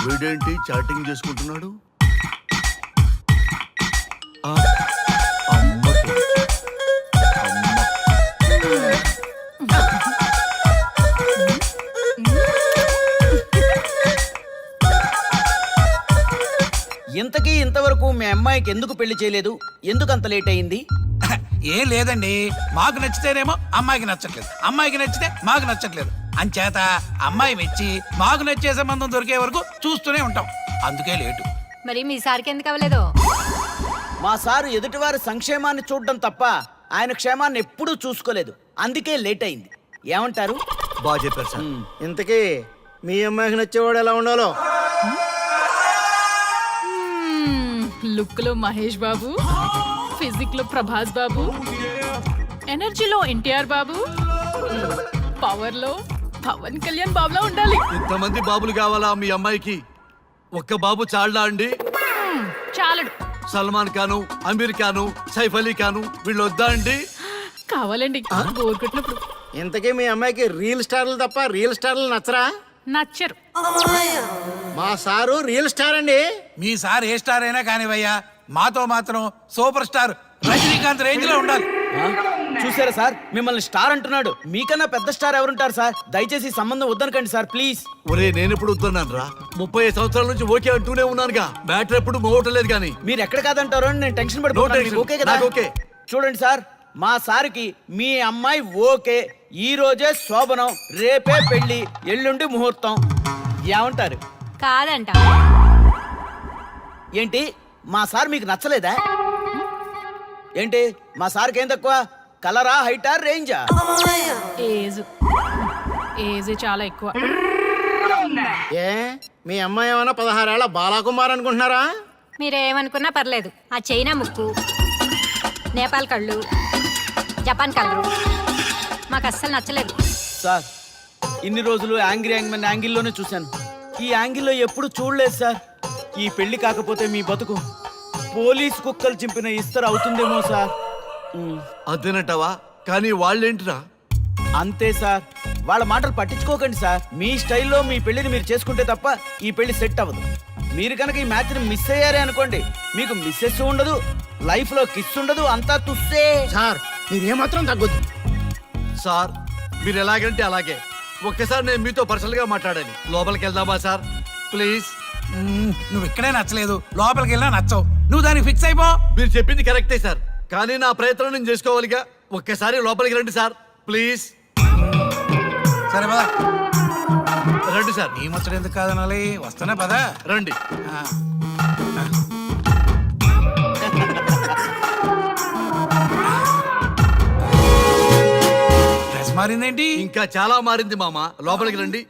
వీడేంటి చాటింగ్ చేసుకుంటున్నాడు? ఆ, అమ్మ తోడు. ఇంతకీ ఇంతవరకు మీ అమ్మాయికి ఎందుకు పెళ్లి చేయలేదు? ఎందుకు అంత లేట్ అయింది? ఏం లేదండి, మాకు నచ్చితేనేమో అమ్మాయికి నచ్చట్లేదు, అమ్మాయికి నచ్చితే మాకు నచ్చట్లేదు. అంచేత అమ్మాయి మెచ్చి మాకు నచ్చే సంబంధం దొరికే వరకు చూస్తూనే ఉంటాం. అందుకే లేటు. మరి మీ సార్కి ఎందుకు అవ్వలేదు? మా సారు ఎదుటివారి సంక్షేమాన్ని చూడడం తప్ప ఆయన క్షేమాన్ని ఎప్పుడూ చూసుకోలేదు. అందుకే లేట్ అయింది. ఏమంటారు? బాగా చెప్పారు సార్. ఇంతకీ మీ అమ్మాయికి నచ్చేవాడు ఎలా ఉండాలో? లుక్ లో మహేష్ బాబు, ఫిజిక్ లో ప్రభాస్ బాబు, ఎనర్జీలో ఎన్టీఆర్ బాబు, పవర్ లో పవన్ కళ్యాణ్ బాబులా ఉండాలి. ఇంతమంది బాబులు కావాలా మీ అమ్మాయికి? ఒక్క బాబు చాళ్ళా అండి? చాలడు. సల్మాన్ ఖాను, అమీర్ ఖాను, సైఫ్ అలీ ఖాను వీళ్ళు వద్దా అండి? కావాలండి బోర్ కొట్టినప్పుడు. ఇంతకీ మీ అమ్మాయికి రియల్ స్టార్లు తప్ప రియల్ స్టార్లు నచ్చరా? నచ్చరు. మా సారు రియల్ స్టార్ అండి. మీ సార్ ఏ స్టార్ అయినా కానివయ్యా, మాతో మాత్రం సూపర్ స్టార్ రజనీకాంత్ రేంజ్ లో ఉండాలి. చూసారా సార్, మిమ్మల్ని స్టార్ అంటున్నాడు. మీకన్నా పెద్ద స్టార్ ఎవరుంటారు సార్? దయచేసి ఈ సంబంధం వద్దనకండి సార్, ప్లీజ్. ఒరే నేను ఎప్పుడు వస్తున్నాను రా? 35 సంవత్సరాల నుంచి ఓకే అంటూనే ఉన్నానుగా. బ్యాటరీ ఎప్పుడు మోగటలేదు కానీ. మీరు ఎక్కడ కాదంటారో అని నేను టెన్షన్ No పడిపోతున్నాను. tension. మీకు ఓకే కదా? నాకు ఓకే. చూడండి సార్, మా సార్కి మీ అమ్మాయి ఓకే. ఈ రోజే శోభనం, రేపే పెళ్లి, ఎల్లుండి ముహూర్తం. ఏమంటారు? కాదంట. ఏంటి మా సార్ మీకు నచ్చలేదా? ఏంటి మా సార్కి ఏం తక్కువ? కలరా, హైటా, రేంజా? ఏజ్ చాలా ఎక్కువ. ఏ మీ అమ్మాయి ఏమైనా 16 ఏళ్ల బాలాకుమార్ అనుకుంటున్నారా? మీరేమనుకున్నా పర్లేదు. ఆ చైనా ముక్కు, నేపాల్ కళ్ళు, జపాన్ కళ్ళు మాకు అస్సలు నచ్చలేదు. సార్, ఇన్ని రోజులు యాంగ్రీ యాంగ్మెన్ యాంగిల్లోనే చూశాను. ఈ యాంగిల్లో ఎప్పుడు చూడలేదు సార్. ఈ పెళ్లి కాకపోతే మీ బతుకు పోలీస్ కుక్కలు చింపిన ఇస్తరు అవుతుందేమో సార్. అదేనంటావా? కానీ వాళ్ళేంటిరా? అంతే సార్, వాళ్ళ మాటలు పట్టించుకోకండి సార్. మీ స్టైల్లో మీ పెళ్లిని మీరు చేసుకుంటే తప్ప ఈ పెళ్లి సెట్ అవ్వదు. మీరు కనుక ఈ మ్యాచ్ని మిస్ అయ్యారే అనుకోండి, మీకు మిస్సెస్ ఉండదు, లైఫ్ లో కిస్ ఉండదు, అంతా తుస్సే. సార్ మీరేమాత్రం తగ్గొద్దు. సార్ మీరు ఎలాగంటే అలాగే. ఒక్కసారి నేను మీతో పర్సనల్ గా మాట్లాడాలి. లోపలికి వెళ్దామా సార్? ప్లీజ్. నువ్వు ఇక్కడే నచ్చలేదు, లోపలికి వెళ్ళినా నచ్చవు. నువ్వు దానికి ఫిక్స్ అయిపో. మీరు చెప్పింది కరెక్టే సార్, కానీ నా ప్రయత్నం నేను చేసుకోవాలిగా. ఒక్కసారి లోపలికి రండి సార్, ప్లీజ్. సరే పదా, రండి సార్. నీ ముచ్చట ఎందుకు కాదనాలి? వస్తానే పదా. రండి. డ్రెస్ మారిందేంటి? ఇంకా చాలా మారింది మామ. లోపలికి రండి.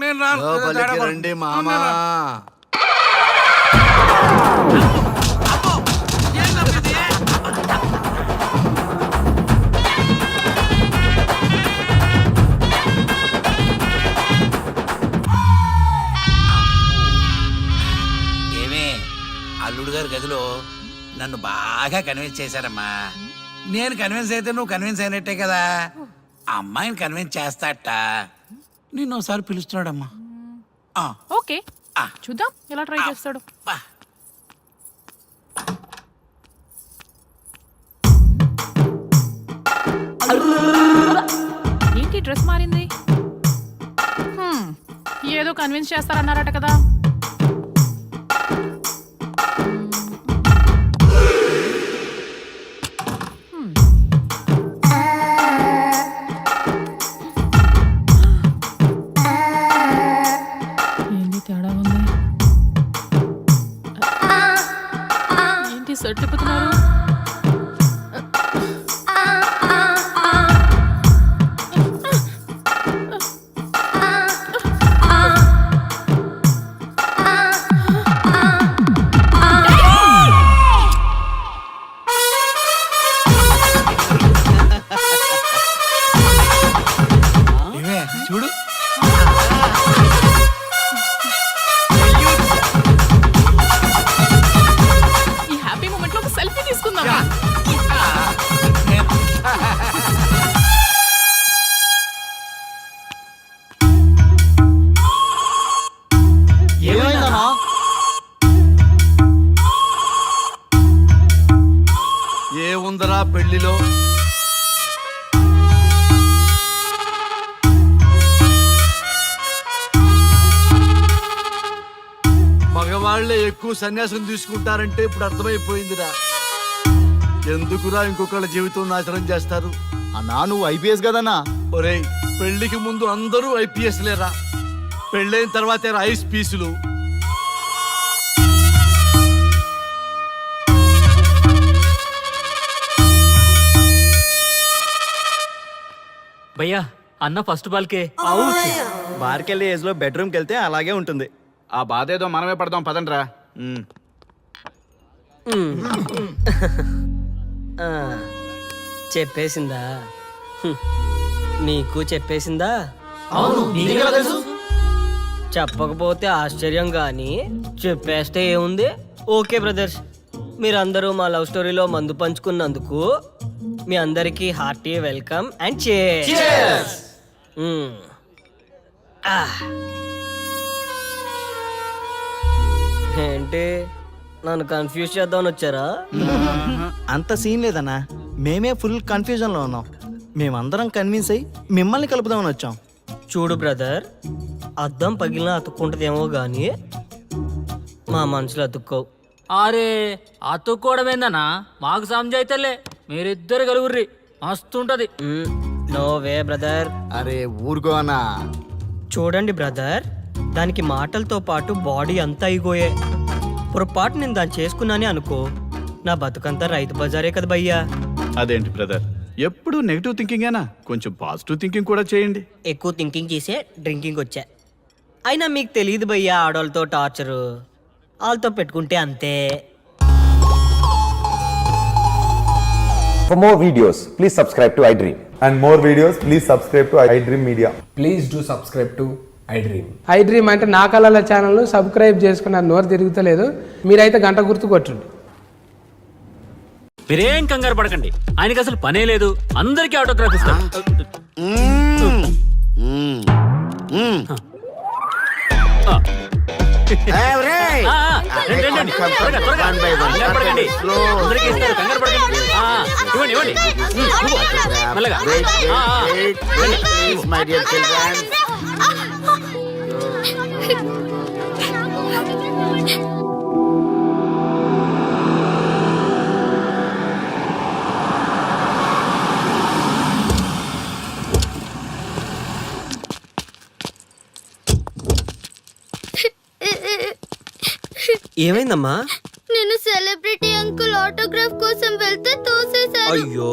నేను రాను. లోపలికి రండి మామ. ఏమే, అల్లుడు గారి గదిలో నన్ను బాగా కన్విన్స్ చేశారమ్మా. నేను కన్విన్స్ అయితే నువ్వు కన్విన్స్ అయినట్టే కదా. ఆ అమ్మాయిని కన్విన్స్ చేస్తాట. నిన్ను ఒకసారి పిలుస్తున్నాడమ్మా. ఓకే, చూద్దాం ఎలా ట్రై చేస్తాడు. ఏంటి డ్రెస్ మారింది? ఏదో కన్విన్స్ చేస్తారన్నారట కదా. ఏంటి తేడా ఉంది? ఏంటి సెట్ తిప్పుతున్నారు? ఏమే చూడు. ఈ హ్యాపీ మూమెంట్ లో ఒక సెల్ఫీ చూసారా పెళ్లిలో మగవాళ్లే ఎక్కువ సన్యాసం తీసుకుంటారంటే ఇప్పుడు అర్థమైపోయిందిరా. ఎందుకురా ఇంకొకళ్ళ జీవితం నాశనం చేస్తారు? అన్నా నువ్వు ఐపీఎస్ కదన్నా. ఒరేయ్, పెళ్లికి ముందు అందరూ ఐపీఎస్ లేరా, పెళ్ళైన తర్వాతే ఐస్ పీసులు. భయ్యా అన్న ఫస్ట్ బాల్కే బార్కెళ్ళి ఏజ్ లో బెడ్రూమ్కి వెళ్తే అలాగే ఉంటుంది. ఆ బాధ ఏదో మనమే పడదాం పదండ్రా. చెప్పేసిందా? నీకు చెప్పేసిందా? చెప్పకపోతే ఆశ్చర్యం కానీ చెప్పేస్తే ఏముంది? ఓకే బ్రదర్స్, మీరందరూ మా లవ్ స్టోరీలో మందు పంచుకున్నందుకు మీ అందరికీ హార్టీ వెల్కమ్ అండ్ cheers. ఏంటి నన్ను కన్ఫ్యూజ్ చేద్దామని వచ్చారా? అంత సీన్ లేదన్నా, మేమే ఫుల్ కన్ఫ్యూజన్ లో ఉన్నాం. మేమందరం కన్విన్స్ అయ్యి మిమ్మల్ని కలుపుదామని వచ్చాం. చూడు బ్రదర్, అద్దం పగిలిన అతుక్కుంటదేమో గాని మా మనసులో అతుక్కో. అరే అతుక్కోవడమేందన్నా, మాకు సంజాయితేలే, మీరిద్దరు కలుగుర్రి మస్తుంటది. No way brother. అరే ఊరుకో అన్నా. చూడండి బ్రదర్, దానికి మాటలతో పాటు బాడీ అంతా అయిపోయే. పొరపాటు నేను దాన్ని చేసుకున్నానే అనుకో, నా బతుకంతా రైతు బజారే కదా భయ్యా. అదేంటి బ్రదర్, ఎప్పుడు నెగిటివ్ థింకింగేనా? కొంచెం పాజిటివ్ థింకింగ్ కూడా చేయండి. ఎక్కువ థింకింగ్ చేసే డ్రింకింగ్ వచ్చా. అయినా మీకు తెలియదు భయ్యా ఆడవాళ్ళతో టార్చరు, వాళ్ళతో పెట్టుకుంటే అంతే. For more videos, please subscribe to iDream. And more videos, please subscribe to iDream Media. Please do subscribe to iDream. iDream అంటే నా కళల ఛానల్ను సబ్స్క్రైబ్ చేసుకున్న నోరు తిరుగుతలేదు, మీరైతే గంట గుర్తు కొట్టండి. మీరేం కంగారు పడకండి, ఆయనకి అసలు పనే లేదు, అందరికీ ఆటోగ్రాఫ్ ఇస్తారు. రండి, రండి. త్వరగా, త్వరగా. కంగారు పడకండి. అందరికీ ఇస్తారు, కంగారు పడకండి. ఇవ్వండి, ఇవ్వండి. మెల్లగా. My dear children. ఏమైందమ్మా? నేను సెలబ్రిటీ అంకుల్ ఆటోగ్రాఫ్ కోసం వెళ్తే తోసేశారు. అయ్యో,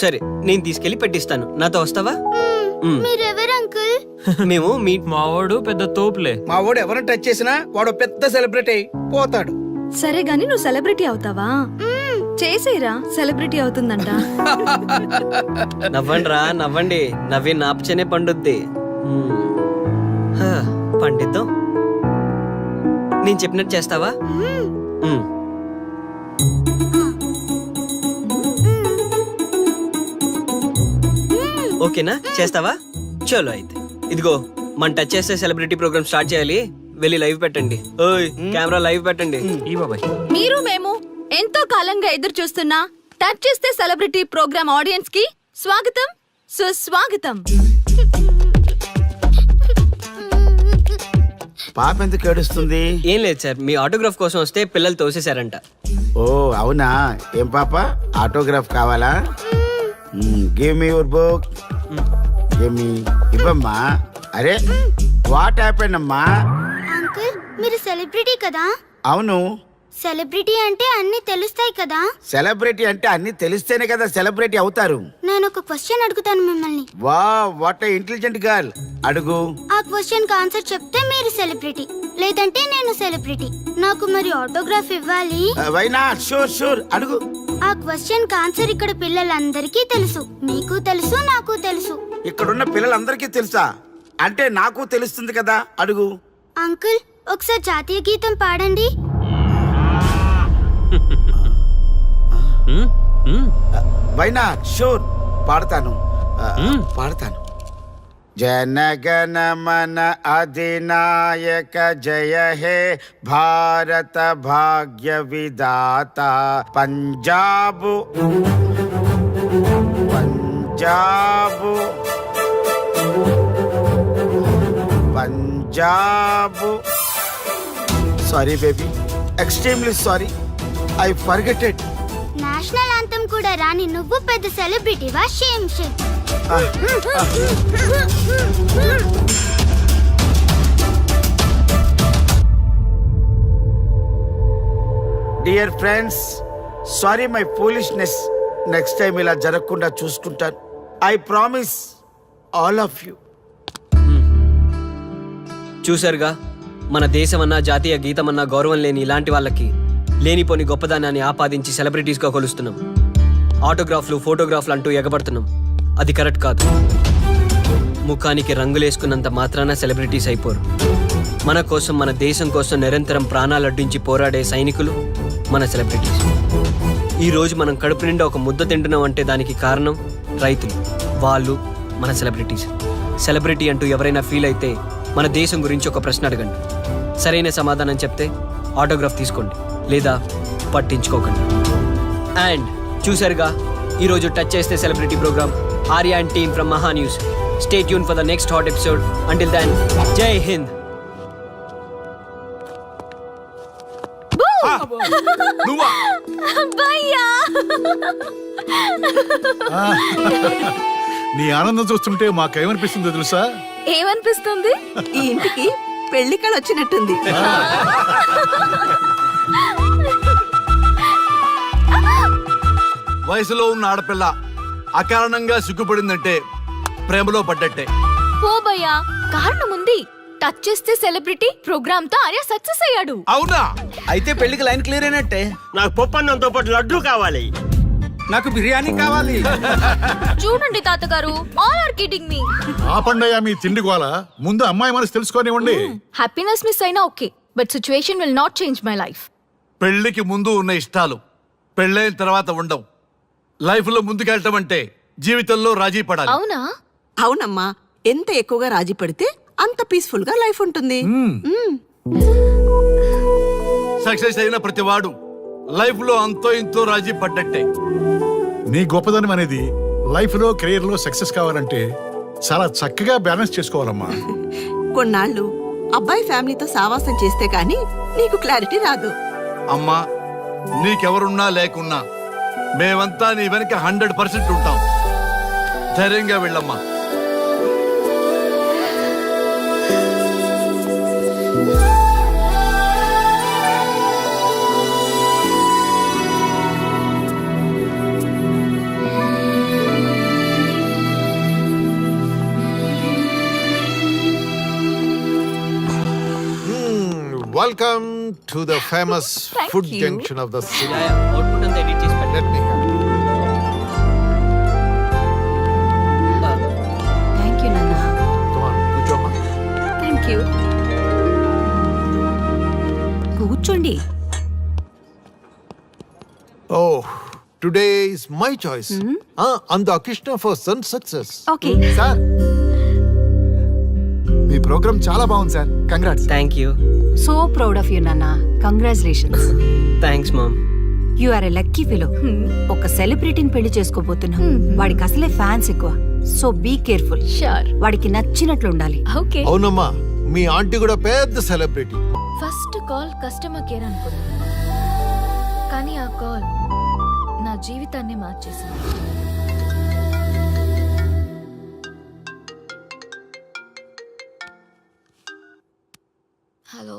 సరే నేను తీసుకెళ్లి పెట్టిస్తాను, నాతో వస్తావా? మీరెవరు అంకుల్? మేము మీ మావాడు పెద్ద తోపులే. మా వాడు ఎవరిని టచ్ చేసినా వాడు పెద్ద సెలబ్రిటీ పోతాడు. సరే గాని నువ్వు సెలబ్రిటీ అవుతావా? చేసేరా, సెలబ్రిటీ అవుతుందంట. నవ్వండిరా, నవ్వండి. నవ్వి నాపచనే పండుద్ది. పండిద్దాం. నేను చెప్పినట్టు చేస్తావా? ఓకేనా, చేస్తావా? చలో అయితే ఇదిగో, మన టచ్ చేస్తే సెలబ్రిటీ ప్రోగ్రామ్ స్టార్ట్ చేయాలి. వెళ్ళి లైవ్ పెట్టండి. ఓయ్ కెమెరా లైవ్ పెట్టండి. ఈ బాబాయ్, మీరు మేము ఎంతో కాలంగా ఎదురు చూస్తున్నా టచ్ చేస్తే సెలబ్రిటీ ప్రోగ్రామ్ ఆడియన్స్ కి స్వాగతం, సుస్వాగతం. పాప ఎందుకు ఏడుస్తుంది? ఏం లేదు సార్, మీ ఆటోగ్రాఫ్ కోసం వస్తే పిల్లలు తోసేశారంట. ఓ అవునా? ఏం పాప, ఆటోగ్రాఫ్ కావాలా? Give me your book. Give me. ఇవ్వమ్మా. అరే వాట్ హ్యాపెండ్ అమ్మా? అంకుల్ మీరు సెలబ్రిటీ కదా? అవును. సెలబ్రిటీ అంటే అన్ని తెలుస్తాయి కదా? సెలబ్రిటీ అంటే అన్ని తెలిస్తేనే కదా సెలబ్రిటీ అవుతారు. నేను ఒక క్వశ్చన్ అడుగుతాను మిమ్మల్ని. వా వాట్ ఇంటెలిజెంట్ గర్ల్. అడుగు. ఆ క్వశ్చన్ కి ఆన్సర్ చెప్తే మీరు సెలబ్రిటీ, లేదంటే నేను సెలబ్రిటీ. నాకు మరి ఆటోగ్రాఫ్ ఇవ్వాలి. Why not? షూర్ షూర్, అడుగు. ఆ క్వశ్చన్ కి ఆన్సర్ ఇక్కడ పిల్లలందరికీ తెలుసు, మీకు తెలుసు, నాకు తెలుసు. ఇక్కడున్న పిల్లలందరికీ తెలుసా? అంటే నాకు తెలుస్తుంది కదా. అడుగు. అంకుల్ ఒకసారి జాతీయ గీతం పాడండి. Why not? షూర్, పాడతాను. పాడతాను. జనగణ మన అధినాయక జయ హే భారత భాగ్య విధాత Punjab Punjab Punjab sorry baby extremely sorry I forget it. National anthem కూడా రాని నువ్వు పెద్ద సెలబ్రిటీవా? Shame shame. Dear friends, sorry my foolishness. Next time ఇలా జరగకుండా చూసుకుంటాను. I promise all of you. చూశారుగా, మన దేశమన్నా జాతీయ గీతమన్నా గౌరవం లేని ఇలాంటి వాళ్ళకి లేనిపోని గొప్పదానాన్ని ఆపాదించి సెలబ్రిటీస్గా కొలుస్తున్నాం. ఆటోగ్రాఫ్లు ఫోటోగ్రాఫ్లు అంటూ ఎగబడుతున్నాం. అది కరెక్ట్ కాదు. ముఖానికి రంగులేసుకున్నంత మాత్రాన సెలబ్రిటీస్ అయిపోరు. మన కోసం, మన దేశం కోసం నిరంతరం ప్రాణాలు అడ్డించి పోరాడే సైనికులు మన సెలబ్రిటీస్. ఈరోజు మనం కడుపు నిండా ఒక ముద్ద తింటున్నాం అంటే దానికి కారణం రైతులు. వాళ్ళు మన సెలబ్రిటీస్. సెలబ్రిటీ అంటూ ఎవరైనా ఫీల్ అయితే మన దేశం గురించి ఒక ప్రశ్న అడగండి. సరైన సమాధానం చెప్తే ఆటోగ్రాఫ్ తీసుకోండి, లేదా పట్టించుకోకండి. అండ్ చూసారుగా, ఈరోజు టచ్ చేస్తే celebrity program. Arya and team from Maha news. Stay tune for the next hot episode. Until then, జై హింద్. నీ ఆనందం చూస్తుంటే మాకేమనిపిస్తుందో తెలుసా? ఏమనిపిస్తుంది? ఈ ఇంటికి పెళ్లి కళ వచ్చినట్టుంది. వయసులో ఉన్న ఆడపిల్ల అకారణంగా సిగ్గుపడిందంటే ప్రేమలో పడ్డట్టే. ఓ భయ్యా, కారణం ఉంది. టచ్ చేస్తే సెలబ్రిటీ ప్రోగ్రామ్ తో ఆర్య సక్సెస్ అయ్యాడు. అవునా? అయితే పెళ్లికి లైన్ క్లియర్ అయినట్టే. నాకు పప్పన్నంతో పాటు లడ్డు కావాలి. నాకు బిర్యానీ కావాలి. చూడండి తాతగారు, ఆల్ ఆర్ కిడింగ్ మీ. ఆపండయ్యా మీ తిండి గోల. ముందు అమ్మాయి మనసు తెలుసుకోనివ్వండి. హ్యాపీనెస్ మిస్ అయినా okay, but situation will not change my life. పెళ్లికి ముందు ఉన్న ఇష్టాలు పెళ్ళైన తర్వాత ఉండవు. లైఫ్ లో ముందుకెళ్ళటం అంటే జీవితంలో రాజీ పడాలి. అవునా? అవునమ్మా, ఎంత ఎక్కువగా రాజీ పడితే అంత పీస్ఫుల్ గా లైఫ్ ఉంటుంది. సక్సెస్ అయిన ప్రతివాడు లైఫ్ లో అంతో ఇంతో రాజీ పడ్డట్టే. నీ గొప్పదనం అనేది లైఫ్ లో కెరీర్ లో సక్సెస్ కావాలంటే చాలా చక్కగా బ్యాలెన్స్ చేసుకోవాలమ్మా. కొన్నాళ్ళు అబ్బాయి ఫ్యామిలీతో సావాసం చేస్తే కానీ నీకు క్లారిటీ రాదు. అమ్మా, నీకెవరున్నా లేకున్నా మేమంతా నీ వెనక 100% ఉంటాం. ధైర్యంగా వెళ్ళమ్మా. Welcome to the famous food junction of the city. Output అంతా ఎడిట్ చేసి పెట్టండి. Let me have it. Thank you నాన్న. Come on, కూర్చోమ్మా. Thank you. కూర్చోండి. Oh, today is my choice. Andakishna for son success. Okay. Sir, మీ program చాలా బాగుంది సార్. Congrats. Thank you. So proud of you నాన్న. Congratulations. Thanks mom. You are a lucky fellow. ఒక సెలబ్రిటీని పెళ్లి చేసుకోబోతున్నాం. వాడికి అసలే ఫ్యాన్స్ ఎక్కువ. So be careful. షూర్. వాడికి నచ్చినట్లు ఉండాలి. ఓకే. అవునమ్మా, మీ ఆంటీ కూడా పెద్ద celebrity. First call customer care అనుకున్నా, కానీ ఆ కాల్ నా జీవితాన్ని మార్చేసింది. హలో,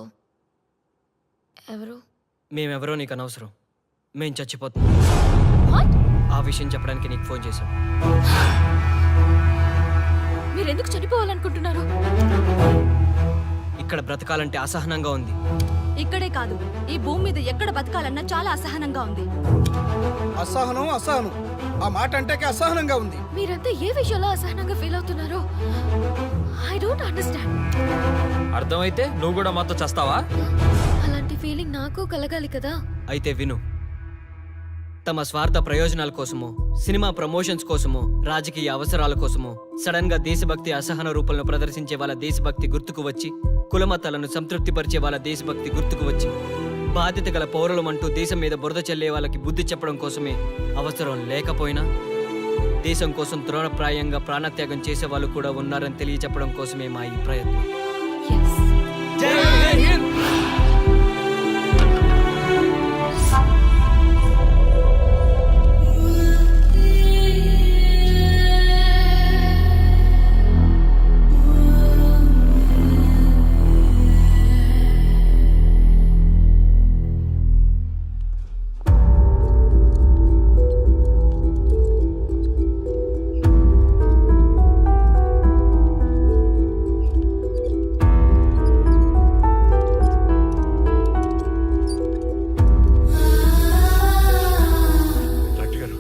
ఎవరు? మేమెవరో నీకు అనవసరం. మేం చచ్చిపోతున్నాం. వాట్? ఆ విషయం చెప్పడానికి నీకు ఫోన్ చేశాం. మీరు ఎందుకు చనిపోవాలనుకుంటున్నారు? ఇక్కడ బ్రతకాలంటే అసహనంగా ఉంది. ఇక్కడే కాదు, ఈ భూమి మీద ఎక్కడ బతకాలన్నా చాలా అసహనంగా ఉంది. అసహనం అసహనం ఆ మాట అంటే అసహనంగా ఉంది. మీరంతా ఏ విషయంలో అసహనంగా ఫీల్ అవుతున్నారో ఐ డోంట్ అండర్స్టాండ్. అర్థమైతే నువ్వు కూడా మాతో చేస్తావా? అలాంటి ఫీలింగ్ నాకు కలగాలి కదా. అయితే విను, తమ స్వార్థ ప్రయోజనాల కోసమో సినిమా ప్రమోషన్స్ కోసమో రాజకీయ అవసరాల కోసమో సడన్ గా దేశభక్తి అసహన రూపంలో ప్రదర్శించే వాళ్ళ దేశభక్తి గుర్తుకు వచ్చి కులమతాలను సంతృప్తిపరిచే వాళ్ళ దేశభక్తి గుర్తుకు వచ్చి బాధ్యత గల పౌరులమంటూ దేశం మీద బురద చల్లే వాళ్ళకి బుద్ధి చెప్పడం కోసమే అవసరం లేకపోయినా దేశం కోసం ద్రోణప్రాయంగా ప్రాణత్యాగం చేసే వాళ్ళు కూడా ఉన్నారని తెలియచెప్పడం కోసమే మా ఈ ప్రయత్నం. డాక్టర్ గారు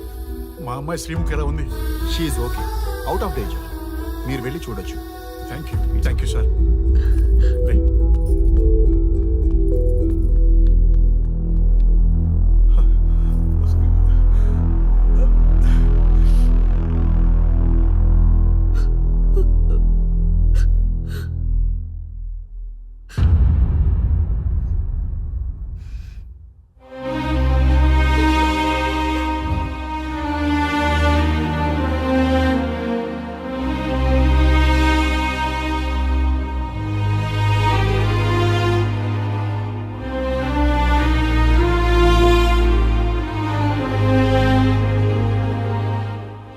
మా అమ్మాయి శ్రీముఖి ఎలా ఉంది? She okay, out of danger. మీరు వెళ్ళి చూడొచ్చు. Thank you sir.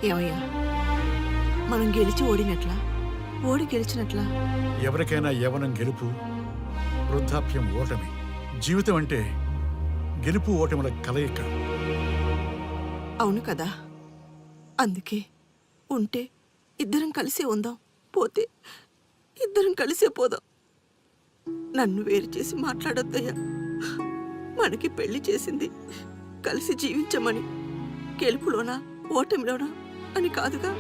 ఏమయ్యా, మనం గెలిచి ఓడినట్లా, ఓడి గెలిచినట్లా? ఎవరికైనా యవనం గెలుపు, వృద్ధాప్యం ఓటమి. జీవితం అంటే గెలుపు ఓటముల కలయిక. అవును కదా, అందుకే ఉంటే ఇద్దరం కలిసే ఉందాం, పోతే ఇద్దరం కలిసే పోదాం. నన్ను వేరు చేసి మాట్లాడొద్దయ్యా. మనకి పెళ్లి చేసింది కలిసి జీవించమని, గెలుపులోనా ఓటమిలోనా అని కాదుగా.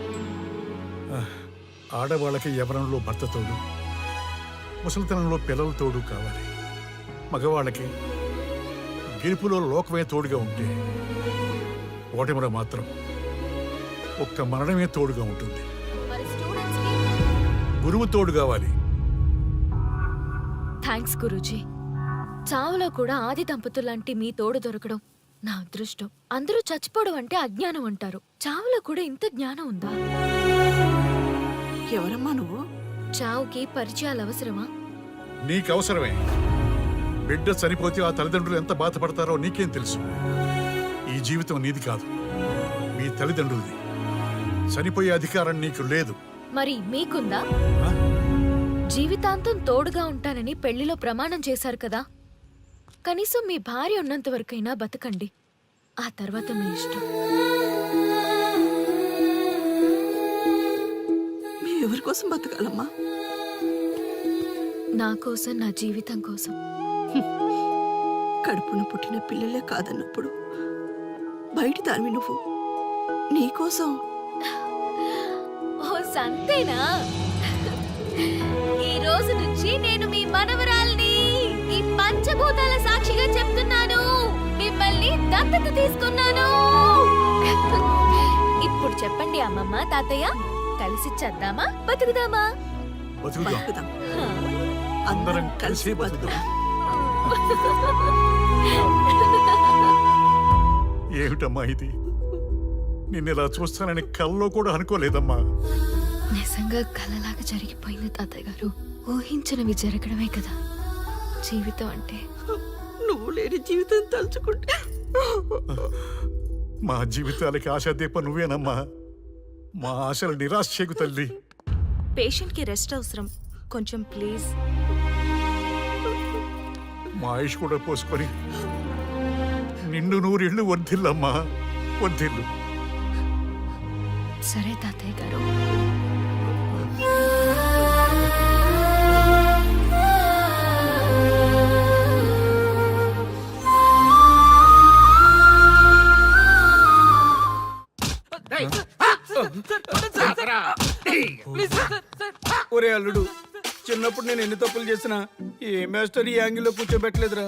ఆడవాళ్ళకి యవనంలో భర్త తోడు, ముసలితనంలో పిల్లల తోడు కావాలి. మగవాళ్ళకి గెలుపులో లోకమే తోడుగా ఉంటే, ఓటమిలో మాత్రం ఒక్క మరణమే తోడుగా ఉంటుంది. గురువు తోడు కావాలి. థ్యాంక్స్ గురూజీ. చావులో కూడా ఆది దంపతులాంటి మీ తోడు దొరకడం నా అదృష్టం. అందరూ చచ్చిపోవడం అంటే అజ్ఞానం అంటారు, చావులో కూడా ఇంత జ్ఞానం ఉందా? ఎవరమ్మా నువ్వు? చావుకి పరిచయాలు అవసరమా? నీకు అవసరమే. బిడ్డ చనిపోతే ఆ తల్లిదండ్రులు ఎంత బాధపడతారో నీకేం తెలుసు? ఈ జీవితం నీది కాదు, మీ తల్లిదండ్రులది. చనిపోయే అధికారం నీకు లేదు. మరి మీకుందా? జీవితాంతం తోడుగా ఉంటానని పెళ్లిలో ప్రమాణం చేశారు కదా, కనీసం మీ భార్య ఉన్నంత వరకైనా బతకండి, ఆ తర్వాత మీ ఇష్టం. ఎవరి కోసం బతకాలమ్మా? నా కోసం, నా జీవితం కోసం. కడుపున పుట్టిన పిల్లలే కాదన్నప్పుడు బయట దానివి నువ్వు నీకోసం. ఓ సంతేనా? ఈ రోజు నుంచి నేను మీ మనవరాల్ని. ఈ పంచభూతాల సాక్షిగా చెప్తున్నాను, మిమ్మల్ని దత్తత తీసుకున్నాను. ఇప్పుడు చెప్పండి అమ్మమ్మ, తాతయ్య, కలిసి చద్దామా బతుకుదామా? బతుకుదాం. అందరం కలిసి బతుకుదాం. ఏమిటమ్మా ఇది? నిన్నెలా చూస్తానని కల్లో కూడా అనుకోలేదమ్మా. నిజంగా కలలాగా జరిగిపోయింది తాతయ్య గారు. ఊహించినవి జరగడమే కదా జీవితం అంటే. నువ్వు లేని జీవితం తలుచుకుంటే మా జీవితాలకి ఆశాదీప నువ్వేనమ్మా. మా ఆశలు నిరాశ చేయకు తల్లి. పేషెంట్ కి రెస్ట్ అవసరం, కొంచెం ప్లీజ్. మా ఆయుష్ కూడా పోసుకొని నిండు 100 ఏళ్ళు వర్ధిల్లమ్మా, వర్ధిల్లు. సరే తాతయ్య గారు. ఒరే అల్లుడు, చిన్నప్పుడు నేను ఎన్ని తప్పులు చేసినా ఏ మాస్టర్ ఈ యాంగిల్లో కూర్చోబెట్టలేదురా.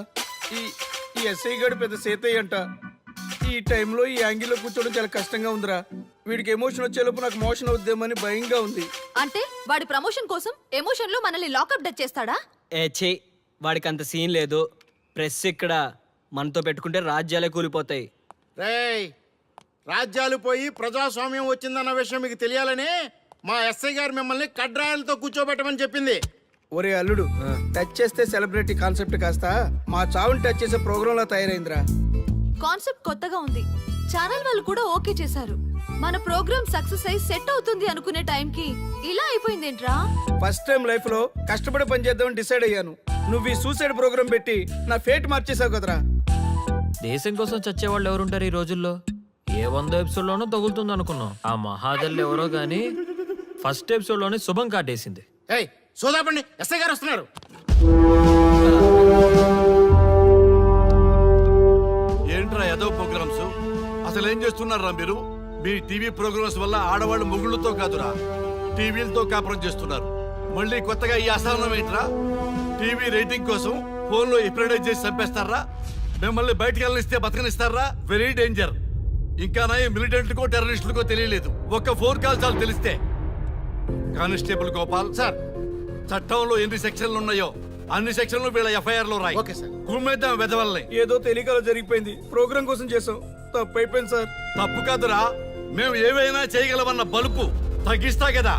ఈ ఎస్ఐ గడు పెద్ద సేతయ్య అంట. ఈ టైంలో ఈ యాంగిల్లో కూర్చోవడం చాలా కష్టంగా ఉందిరా. వీడికి ఎమోషన్ వచ్చేలోపు నాకు మోషన్ అవుద్దేమని భయంగా ఉంది. అంటే వాడి ప్రమోషన్ కోసం ఎమోషన్ లో మనల్ని లాకప్ డెత్ చేస్తాడా? ఛీ వాడికి అంత సీన్ లేదు. ప్రెస్ ఇక్కడ మనతో పెట్టుకుంటే రాజ్యాలే కూలిపోతాయి. రేయ్, రాజ్యాలు పోయి ప్రజాస్వామ్యం వచ్చిందన్న విషయం మీకు తెలియాలని మా ఎస్ఐ గారు మిమ్మల్ని కడ్రాయలతో కూర్చోబెట్టమని చెప్పింది. ఒరే అల్లుడు, టచ్ చేస్తే సెలబ్రిటీ కాన్సెప్ట్ కాస్త మా చావుని టచ్ చేసే ప్రోగ్రామ్ లా తయారైందిరా. కాన్సెప్ట్ కొత్తగా ఉంది. ఛానల్ వాళ్ళు కూడా ఓకే చేశారు. మన ప్రోగ్రామ్ సక్సెస్ అయి సెట్ అవుతుంది అనుకునే టైంకి ఇలా అయిపోయిందేంట్రా? ఫస్ట్ టైం లైఫ్ లో కష్టపడి పని చేద్దామని డిసైడ్ అయ్యాను. నువ్వు ఈ సూసైడ్ ప్రోగ్రామ్ పెట్టి నా ఫేట్ మార్చేసావు కదరా. దేశం కోసం చచ్చేవాళ్ళు ఎవరుంటారు ఈ రోజుల్లో? ఏ 100 ఎపిసోడ్లోనో తగులుతుంది అనుకున్నాం. ఆ మహాదల్ ఎవరో గానీ ఫస్ట్ ఎపిసోడ్లోనే శుభం కాటేసింది. ఏయ్ సోదాపండి, ఎస్ఐ గారు వస్తున్నారు. ఏంట్రా ఏదో ప్రోగ్రామ్స్? అసలు ఏం చేస్తున్నారా మీరు? మీ టీవీ ప్రోగ్రామ్స్ వల్ల ఆడవాళ్ళు మొగుళ్ళతో కాదురా, టీవీలతో కాపురం చేస్తున్నారు. మళ్ళీ కొత్తగా ఈ అసహనం ఏంట్రా? టీవీ రేటింగ్ కోసం ఫోన్లో ఎప్రిడైజ్ చేసి చంపేస్తారా? మిమ్మల్ని బయటకు వెళ్ళనిస్తే బతకనిస్తారా? Very danger. ఇంకా నయం మిలిటెంట్కో టెర్రరిస్టులకో తెలియలేదు, ఒక్క ఫోన్ కాల్ చాలు తెలిస్తే. కానిస్టేబుల్ గోపాల్ సార్, చట్టంలో ఎన్ని సెక్షన్లు ఉన్నాయో అన్ని సెక్షన్లు వీళ్ళ ఎఫ్ఐఆర్ లో రాయి. Okay sir. కుమ్మేద్దాం వెదవల్ని. ఏదో తెలియకలో జరిగిపోయింది. ప్రోగ్రామ్ కోసం చేసాం, తప్పు అయిపోయింది సార్. తప్పు కాదురా, మేము ఏవైనా చేయగలమన్న బలుపు తగ్గిస్తా కదా.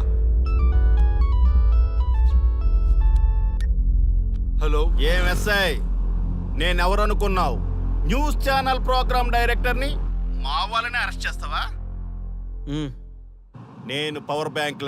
హలో, ఏం ఎస్ఐ, నేనెవరనుకున్నావు? న్యూస్ ఛానల్ ప్రోగ్రామ్ డైరెక్టర్ని మా వాళ్ళని అరెస్ట్ చేస్తావా? నేను పవర్ బ్యాంక్